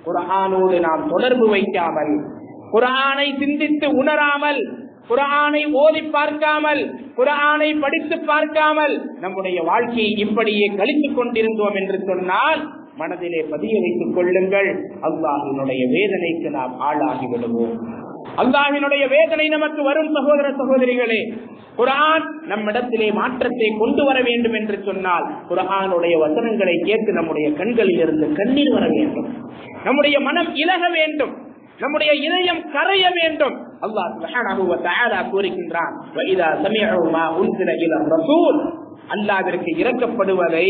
குர்ஆனோடு நாம் தொடர்பு வைக்காமல், குர்ஆனை சிந்தித்து உணராமல், குர்ஆனை ஓதி பார்க்காமல், குர்ஆனை படித்து பார்க்காமல் நம்முடைய வாழ்க்கையை இப்படியே கழித்துக் கொண்டிருந்தோம் என்று சொன்னால் மனதிலே பதிய வைத்துக் கொள்ளுங்கள், அல்லாஹ்வினுடைய வேதனைக்கு நாம் ஆளாகி விடுவோம். அல்லாஹ்வினுடைய வேதனை நமக்கு வரும். சகோதர சகோதரிகளே, குர்ஆன் நம்மிடத்திலே மாற்றத்தை கொண்டு வர வேண்டும் என்று சொன்னால் குர்ஆனுடைய வசனங்களை கேட்டு நம்முடைய கண்களில் இருந்து கண்ணீர் வர வேண்டும், நம்முடைய மனம் இலக வேண்டும், நம்முடைய இதயம் கரைய வேண்டும். அல்லாஹ் சுப்ஹானஹு வ தஆலா கூறுகின்றான், வஇதா சமிஉ மா உன்ஸில இலா ரசூல், அல்லாஹ்விற்கு இறக்கப்படுவதை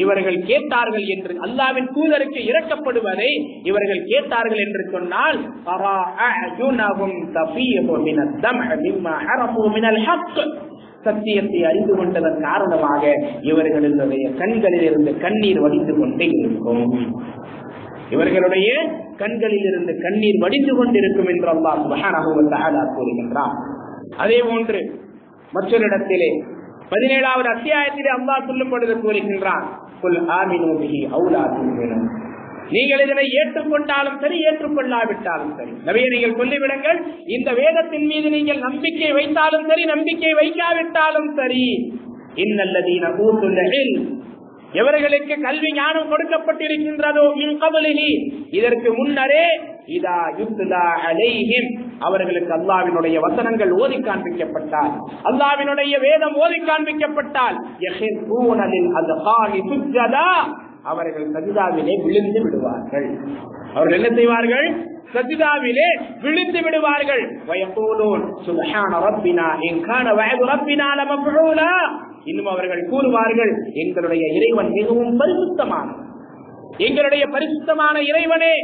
இவர்கள் கேட்டார்கள் என்று, அல்லாஹ்வின் தூதருக்கு இறக்கப்படுவதை இவர்கள் கேட்டார்கள் என்று சொன்னால் சத்தியத்தை அறிந்து கொண்டதன் காரணமாக இவர்களுடைய கண்களில் இருந்து கண்ணீர் வடிந்து கொண்டே இருக்கும், இவர்களுடைய கண்களில் இருந்து கண்ணீர் வடிந்து கொண்டிருக்கும் என்று அல்லாஹ் சுப்ஹானஹு வ தஆலா கூறுகின்றார். அதே போன்று மற்றொரு இடத்திலே 17வது அத்தியாயத்திலே அல்லாஹ் சொல்லும் பொழுது கூறுகின்றான், குல் ஆமினு பிஹி அவு லா துமினு, நீங்கள் இதனை ஏற்றுக்கொண்டாலும் சரி, ஏற்றுக்கொள்ளாவிட்டாலும் சரி, நபியே நீங்கள் சொல்லிவிடுங்கள், இந்த வேதத்தின் மீது நீங்கள் நம்பிக்கை வைத்தாலும் சரி, நம்பிக்கை வைக்காவிட்டாலும் சரி, இன்னல்லதீன ஊதுல் இல்ம், எவர்களுக்கு கல்வி ஞானம் கொடுக்கப்பட்டிருக்கின்றதோ மின் கபலிஹி, இதற்கு முன்னரே, இதா யுத்லா அலைஹிம், அவர்களுக்கு அல்லாஹ்வினுடைய வசனங்கள் ஓதி காண்பிக்கப்பட்டால், அல்லாஹ்வினுடைய வேதம் ஓதி காண்பிக்கப்பட்டால், யஹிரூன லில் அஸ்கானி சுஜ்ஜதா, அவர்கள் சஜிதாவிலே விழுந்து விடுவார்கள். அவர்கள் என்ன செய்வார்கள்? சஜிதாவிலே விழுந்து விடுவார்கள். வயகூலூன் சுப்ஹான ரப்பினா இன் கான வஅது ரப்பினா லமஃஊலா, இன்னும் அவர்கள் கூறுவார்கள், எங்களுடைய இறைவன் மிகவும் பரிசுத்தமானவன், எங்களுடைய பரிசுத்தமான இறைவனே,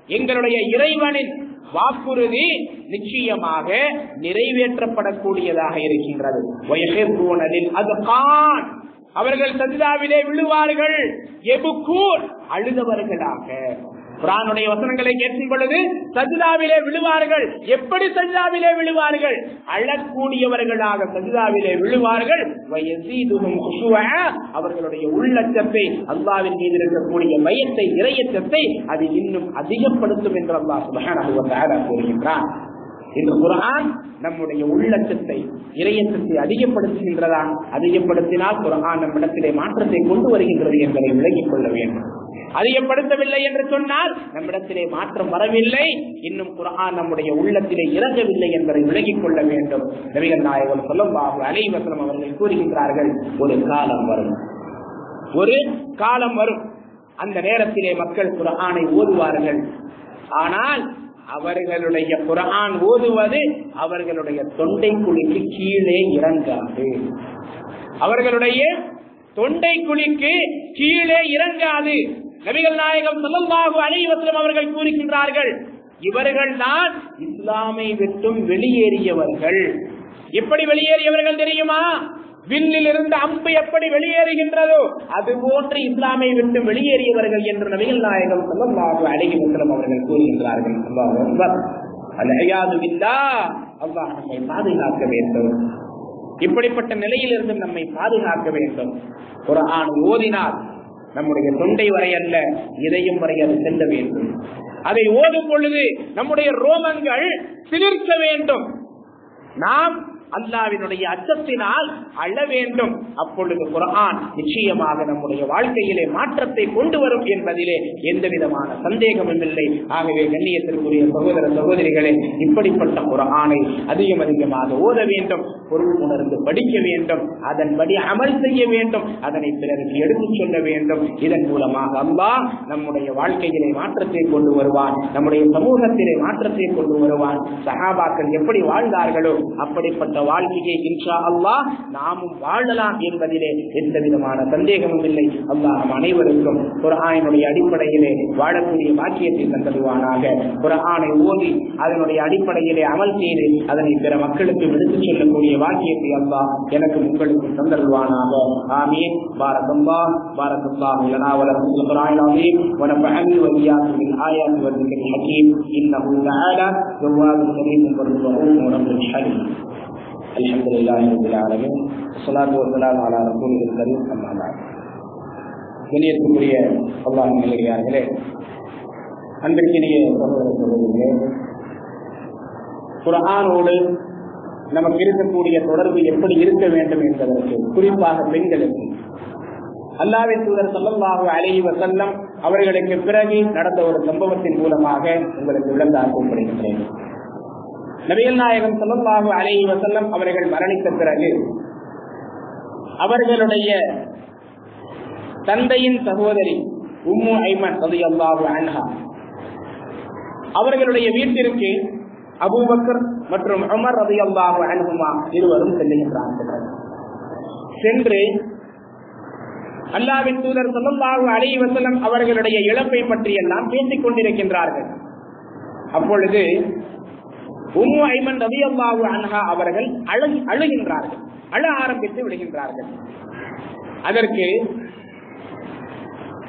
எங்களுடைய இறைவனின் வாக்குறுதி நிச்சயமாக நிறைவேற்றப்படக்கூடியதாக இருக்கின்றது. வயஹிரூன லில் அஸ்கான், அவர்கள் சஜிதாவிலே விழுவார்கள், எபுகூன், அழுதவர்களாக. குர்ஆனுடைய வசனங்களை கேட்கும் பொழுது சஜிதாவிலே விழுவார்கள். எப்படி சஜிதாவிலே விழுவார்கள்? அழக்கூடியவர்களாக சஜிதாவிலே விழுவார்கள். வயஸீதுஹும் குஷூஆ, அவர்களுடைய உள்ளச்சத்தை, அல்லாஹ்வின் மீது இருக்கக்கூடிய பயத்தை, இறையச்சத்தை அது இன்னும் அதிகப்படுத்தும் என்று அல்லாஹ் சுப்ஹானஹு வ தஆலா கூறுகின்றான். இந்த குர்ஆன் நம்முடைய உள்ளச்சத்தை, இறையச்சத்தை அதிகப்படுத்துகின்றதா? அதிகப்படுத்தினால் குர்ஆன் நம்மிடத்திலே மாற்றத்தை கொண்டு வருகின்றது என்பதை விளங்கிக் கொள்ள வேண்டும். அதிகப்படுத்தவில்லை என்று சொன்னால் நம்மிடத்திலே மாற்றம் வரவில்லை, இன்னும் குர்ஆன் நம்முடைய உள்ளத்திலே இறங்கவில்லை என்பதை விளங்கிக் கொள்ள வேண்டும். நபிகள் நாயகம் ஸல்லல்லாஹு அலைஹி வஸல்லம் அவர்கள் கூறுகின்றார்கள், ஒரு காலம் வரும், ஒரு காலம் வரும், அந்த நேரத்திலே மக்கள் குர்ஆனை ஓதுவார்கள். ஆனால் அவர்களுடைய குர்ஆன் ஓதுவது அவர்களுடைய தொண்டை குழிக்கு கீழே இறங்காது, அவர்களுடைய தொண்டை குழிக்கு கீழே இறங்காது. நபிகள் நாயகம் ஸல்லல்லாஹு அலைஹி வஸல்லம் அவர்கள் கூறுகின்றார்கள், இவர்கள் தான் இஸ்லாமை விட்டும் வெளியேறியவர்கள். எப்படி வெளியேறியவர்கள் தெரியுமா? வில்லில் இருந்து அம்பு எப்படி வெளியேறுகின்றதோ அது போன்று இஸ்லாமை விட்டு வெளியேறியவர்கள் என்று நபிகள் நாயகம் ஸல்லல்லாஹு அலைஹி வஸல்லம் அவர்கள் கூறுகின்றார்கள். அல்லாஹு அக்பர், அல்ஹியாது பில்லாஹ், அல்லாஹ் நம்மை பாதுகாக்க வேண்டும், இப்படிப்பட்ட நிலையிலிருந்து நம்மை பாதுகாக்க வேண்டும். குர்ஆன் ஓதினால் நம்முடைய தொண்டை வரை அல்ல, இதயம் வரை அது செல்ல வேண்டும். அதை ஓதும் பொழுது நம்முடைய ரோமங்கள் சிலிர்க்க வேண்டும். நாம் அல்லாஹ்வினுடைய அச்சத்தினால் அழ வேண்டும். அப்பொழுது குர்ஆன் நிச்சயமாக நம்முடைய வாழ்க்கையிலே மாற்றத்தை கொண்டு வரும் என்பதிலே எந்த விதமான சந்தேகமும் இல்லை. ஆகவே கண்ணியத்திற்குரிய சகோதர சகோதரிகளே, இப்படிப்பட்ட குர்ஆனை அதிகம் அதிகமாக ஓத வேண்டும், பொருள் உணர்ந்து படிக்க வேண்டும், அதன்படி அமல் செய்ய வேண்டும், அதனை பிறருக்கு எடுத்துச் சொல்ல வேண்டும். இதன் மூலமாக அல்லாஹ் நம்முடைய வாழ்க்கையிலே மாற்றத்தை கொண்டு வருவான், நம்முடைய சமூகத்திலே மாற்றத்தை கொண்டு வருவான். சஹாபாக்கள் எப்படி வாழ்ந்தார்களோ அப்படிப்பட்ட வாழ்க்கையை இன்ஷா அல்லாஹ் நாமும் வாழலாம் என்பதிலே எந்த விதமான சந்தேகமும் இல்லை. அல்லாஹ் நம் அனைவருக்கும் குர்ஆனுடைய அடிப்படையிலே வாழக்கூடிய பாக்கியத்தை தந்தருவானாக. குர்ஆனை ஓதி அதனுடைய அடிப்படையிலே அமல் செய்து அதனை பிற மக்களுக்கு எடுத்துச் சொல்லக்கூடிய வாக்கியத்தை அல்லாஹ் எனக்கும் உங்களுக்கும் தந்தருவானாக. ஆமீன். பாரக்கல்லாஹ் பாரக்கல்லாஹு லனா வ லக்கும் ஃபில் குர்ஆனில் அஸீம் வ நஃபஅனி வ இய்யாக்கும் பில் ஆயாத்தி வ ذிக்ரில் ஹகீம். இன்னஹு தஆலா ஜவ்வாதுன் கரீமுன் ரஹீமுன் ரப்பல் ஹலீம். அல்ஹம்துலில்லாஹி ரப்பில் ஆலமீன். ஸலாத்து வ ஸலாமு அலா ரசூலில் கரீம். அம்மா பஅத். கண்ணியத்துக்குரிய அல்லாஹ்வின் நல்லடியார்களே, அன்பிற்கினிய சகோதர சகோதரிகளே, குர்ஆனோடு நமக்கு இருக்கக்கூடிய தொடர்பு எப்படி இருக்க வேண்டும் என்பதற்கு, குறிப்பாக பெண்களுக்கு அல்லாஹ்வின் தூதர் ஸல்லல்லாஹு அலைஹி வஸல்லம் அவர்களுக்கு பிறகு நடந்த ஒரு சம்பவத்தின் மூலமாக உங்களுக்கு விளக்க ஆசைப்படுகின்றேன். நபிகள் நாயகம் ஸல்லல்லாஹு அலைஹி வஸல்லம் அவர்கள் மரணித்த பிறகு அவர்களுடைய தந்தையின் சகோதரி உம்மு ஐமன் ரலியல்லாஹு அன்ஹா அவர்களுடைய வீட்டிற்கு அபூபக்கர் மற்றும் உமர் ரலியல்லாஹு அன்ஹுமா இருவரும் செல்லுகின்றார்கள். சென்று அல்லாஹ்வின் தூதர் ஸல்லல்லாஹு அலைஹி வஸல்லம் அவர்களுடைய இழப்பை பற்றி எல்லாம் பேசிக் கொண்டிருக்கின்றார்கள். அப்பொழுது உம்மு ஐமன் ரலியல்லாஹு அன்ஹா அவர்கள் அழுகின்றார்கள், அழ ஆரம்பித்து விடுகின்றார்கள். அதற்கு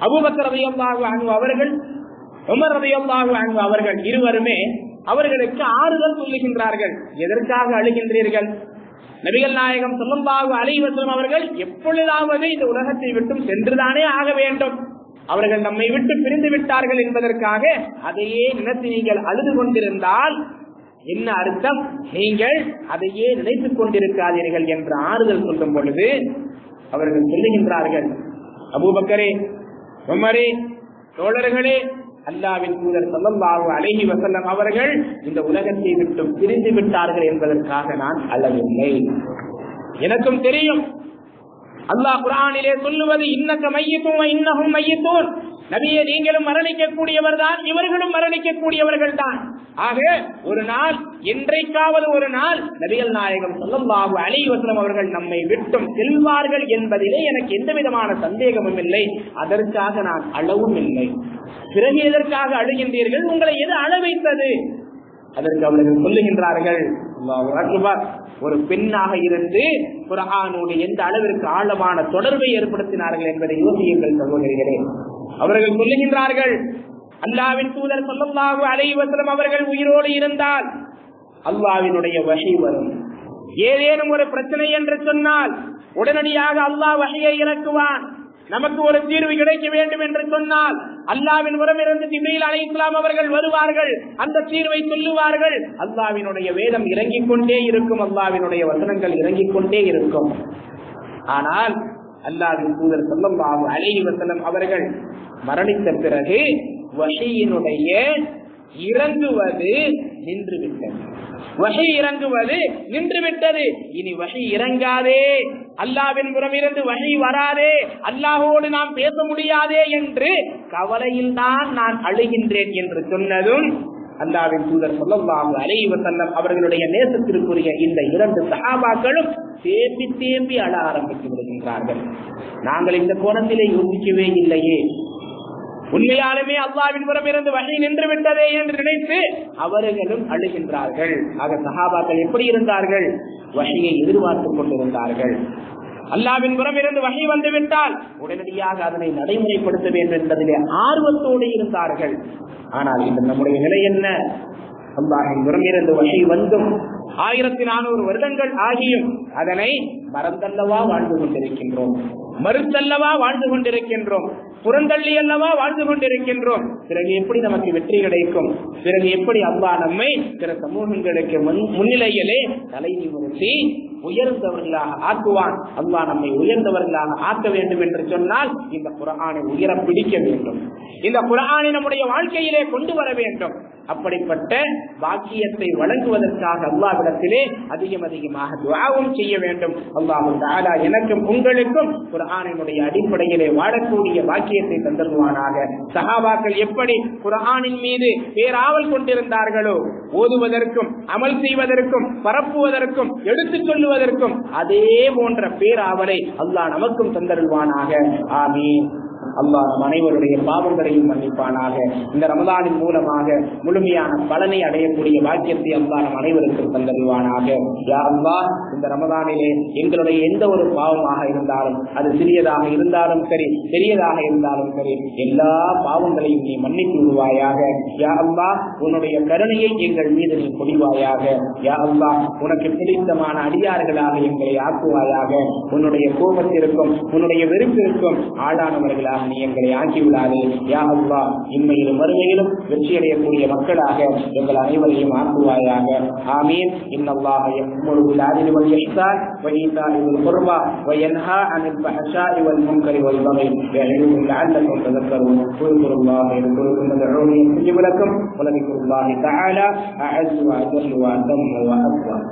அபூபக்கர் ரலியல்லாஹு அன்ஹு அவர்கள், உமர் ரலியல்லாஹு அன்ஹு அவர்கள் இருவருமே அவர்களுக்கு ஆறுதல் சொல்லுகின்றார்கள். எதற்காக அழுகின்றீர்கள்? நபிகள் நாயகம் ஸல்லல்லாஹு அலைஹி வஸல்லம் அவர்கள் எப்பொழுதாவது இந்த உலகத்தை விட்டும் சென்றுதானே ஆக வேண்டும். அவர்கள் நம்மை விட்டு பிரிந்து விட்டார்கள் என்பதற்காக அதையே நினைத்து நீங்கள் அழுது கொண்டிருந்தால் என்ன அர்த்தம்? நீங்கள் அதையே நினைத்துக் கொண்டிருக்காதீர்கள் என்று ஆறுதல் சொல்லும் பொழுது அவர்கள் சொல்லுகின்றார்கள், அபூபக்கரே, உமரே, தோழர்களே, அல்லாஹ்வின் தூதர் ஸல்லல்லாஹு அலைஹி வஸல்லம் அவர்கள் இந்த உலகத்தை விட்டு பிரிந்து விட்டார்கள் என்பதற்காக நான் அழவில்லை. எனக்கும் தெரியும், அல்லாஹ் குர்ஆனிலே சொல்லுவது இன்னக மையித்துன் வ இன்னஹும் மையித்துன், நபியே நீங்களும் மரணிக்கக்கூடியவர் தான், இவர்களும் மரணிக்கக்கூடியவர்கள் தான். ஆக ஒரு நாள், என்றைக்காவது ஒரு நாள் நபிகள் நாயகம் ஸல்லல்லாஹு அலைஹி வஸல்லம் அவர்கள் நம்மை விட்டும் செல்வார்கள் என்பதிலே எனக்கு எந்த விதமான சந்தேகமும் இல்லை. அதற்காக நான் அழவும் இல்லை. பிறகு எதற்காக அழுகின்றீர்கள்? உங்களை எது அழ வைத்தது? அதற்கு அவர்கள் சொல்லுகின்றார்கள், அல்லாஹு அக்பர், ஒரு பெண்ணாக இருந்து குர்ஆனோடு எந்த அளவிற்கு ஆழமான தொடர்பை ஏற்படுத்தினார்கள் என்பதை யோசியுங்கள் சகோதரிகளே. அவர்கள் சொல்லுகின்றார்கள், அல்லாஹ்வின் தூதர் ஸல்லல்லாஹு அலைஹி வஸல்லம் அவர்கள் உயிரோடு இருந்தால் அல்லாஹ்வினுடைய வஹி வரும். ஏதேனும் ஒரு பிரச்சனை என்று சொன்னால் உடனடியாக அல்லாஹ் வஹியை இறக்குவான். நமக்கு ஒரு தீர்வு கிடைக்க வேண்டும் என்று சொன்னால் அல்லாஹ்வின் புறமிருந்து ஜிப்ரீல் அலைஹிஸ்ஸலாம் அவர்கள் வருவார்கள், அந்த தீர்வை சொல்லுவார்கள். அல்லாஹ்வினுடைய வேதம் இறங்கிக் கொண்டே இருக்கும், அல்லாஹ்வினுடைய வசனங்கள் இறங்கிக் கொண்டே இருக்கும். ஆனால் அல்லாஹ்வின் தூதர் ஸல்லல்லாஹு அலைஹி வஸல்லம் அவர்கள் மரணித்த பிறகு வஹீயினுடைய இறங்குவது நின்றுவிட்டது. வஹி இறங்குவது நின்றுவிட்டது. இனி வஹி இறங்காதே, அல்லாஹ்வின் புறமிருந்து வஹி வராதே, அல்லாஹோடு நாம் பேச முடியாதே என்று கவலையில் தான் நான் அழுகின்றேன் என்று சொன்னதும் அல்லாஹ்வின் தூதர் ஸல்லல்லாஹு அலைஹி வஸல்லம் அவர்களுடைய நேசத்திற்குரிய இந்த இரண்டு சஹாபாக்களும் தேம்பி தேம்பி அழ ஆரம்பித்து விடுகின்றார்கள். நாங்கள் இந்த கோணத்திலே யோசிக்கவே இல்லையே, உண்மையாலுமே அல்லாஹ்வின் புறமிருந்து வஹி நின்று விட்டதே என்று நினைத்து அவர்களும் அழுகின்றார்கள். ஆக சஹாபாக்கள் எப்படி இருந்தார்கள்? வஹியை எதிர்பார்த்துக் கொண்டிருந்தார்கள். அல்லாஹ்வின் புறமிருந்து வஹி வந்து விட்டால் உடனடியாக அதனை நடைமுறைப்படுத்த வேண்டும் என்பதிலே ஆர்வத்தோடு இருந்தார்கள். ஆனால் இந்த நம்முடைய நிலை என்ன? அல்லாஹ்வின் புறமிருந்து வஹி வந்தும் 1400 வருடங்கள் ஆகியும் அதனை மறந்தல்லவா வாழ்ந்து கொண்டிருக்கின்றோம், மறுத்தல்லவா வாழ்ந்து கொண்டிருக்கின்றோம். புறந்தள்ளி அல்லவா வாழ்ந்து கொண்டிருக்கின்றோம். பிறகு எப்படி நமக்கு வெற்றி கிடைக்கும்? பிறகு எப்படி அல்லாஹ் நம்மை பிற சமூகங்களுக்கு முன்னிலையிலே தலை நிமிர்த்தி உயர்ந்தவர்களாக ஆக்குவான்? அல்லாஹ் நம்மை உயர்ந்தவர்களாக ஆக்க வேண்டும் என்று சொன்னால் இந்த குர்ஆனை உயர பிடிக்க வேண்டும், இந்த குர்ஆனை நம்முடைய வாழ்க்கையிலே கொண்டு வர வேண்டும். அப்படிப்பட்ட பாக்கியத்தை வழங்குவதற்காக அல்லாஹ்விடத்திலே அதிகமாக துஆவும் செய்ய வேண்டும். அல்லாஹ் தஆலா எனக்கும் உங்களுக்கும் குர்ஆனினுடைய அடிப்படையிலே வாழக்கூடிய பாக்கியத்தை தந்தருவானாக. சஹாபாக்கள் எப்படி குர்ஆனின் மீது பேராவல் கொண்டிருந்தார்களோ, ஓதுவதற்கும் அமல் செய்வதற்கும் பரப்புவதற்கும் எடுத்துச் சொல்லுவதற்கும் அதே போன்ற பேராவலை அல்லாஹ் நமக்கும் தந்தருவானாக. ஆமீன். அல்லாஹ் நம் அனைவருடைய பாவங்களையும் மன்னிப்பானாக. இந்த ரமலானின் மூலமாக முழுமையான பலனை அடையக்கூடிய பாக்கியத்தை அல்லாஹ் நம் அனைவருக்கும் தந்தருவானாக. யா அல்லாஹ், இந்த ரமலானிலே எங்களுடைய எந்த ஒரு பாவமாக இருந்தாலும், அது சிறியதாக இருந்தாலும் சரி பெரியதாக இருந்தாலும் சரி, எல்லா பாவங்களையும் நீ மன்னித்து விடுவாயாக. யா அல்லாஹ், உன்னுடைய கருணையை எங்கள் மீது நீ பொழிவாயாக. யா அல்லாஹ், உனக்கு பிடித்தமான அடியார்களாக எங்களை ஆக்குவாயாக. உன்னுடைய கோபத்திற்கும் உன்னுடைய வெறுப்பிற்கும் ஆளானவர்களாக நீ எங்களை ஆக்கிவிடாதே. யா அல்லாஹ், இம்மையிலும் மறுமையிலும் வெற்றியடையக்கூடிய மக்களாக எங்கள் அனைவரையும் ஆக்குவாயாக. ஆமீன். இன்னல்லாஹ யஅமுரு பில் அத்லி வல் இஹ்சான் வ ஈதாஇ ذில் குர்பா வ யன்ஹா அனில் ஃபஹ்ஷாஇ வல் முன்கரி வல் பகி யஅஇதுக்கும் லஅல்லக்கும் தذكرون. குர்ஆனுல்லாஹ யகுலுக்கும் மதுஊனி யஸ்தஜிபு லக்கும் வ லதிக்ருல்லாஹி தஆலா அஅஸ்ஸு வ அஜல்லு வ அத்தம்மு வ அக்பர்.